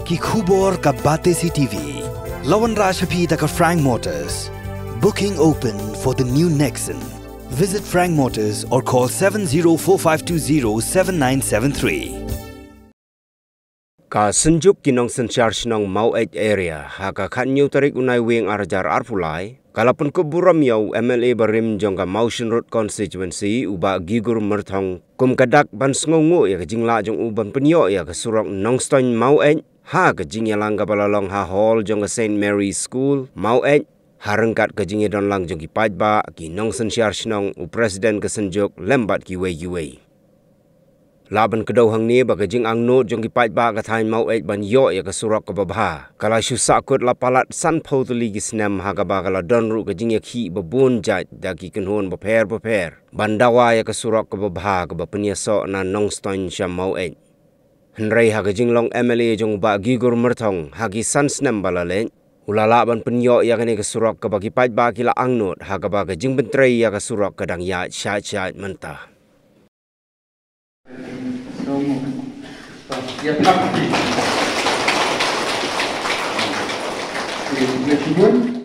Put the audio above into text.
ki khubor ka bate si TV. Lawan Rashapi da ka Frank Motors. Booking open for the new Nexon. Visit Frank Motors or call 7045207973. Ka senjuk Nongstoiñ charge nong Maweit area haka kan new tarik unai wing arjar arpulai kalapun keburam yau MLA barim jongga Motion Road constituency uba gigur merthong kum kadak ban sngongu ya jingla jong uban penyo ya ke Surok Nongstoiñ Maweit ha ke jing yalang ka balalong ha hall jongga St Mary's School Maweit harengkat ke jing don lang jong ki pajba ki Nongstoiñ charge nong u presiden ke senjuk lembat ki wei Laban kedau hang ni baga jing ang not jong ki pajba ka thain Maweit ban yo ya ke Surok ke babha kala shu sakut la palat san potuli ki Snem ha ka bagala don ru ke jing ya ki babun jaj da ki kenhon baper bandawa ya ke Surok ke babha ke bapenia so na Nongstoiñ sha Maweit henrei ha ke jing long MLA jong ba gigur merthong ha ki san Snem balale ulala ban penyo ya ke Surok ke bagi pajba ki la ang not ha ka baga jing bentrei ya ke Surok ke dang ya sya mentah. Dia tak. Dia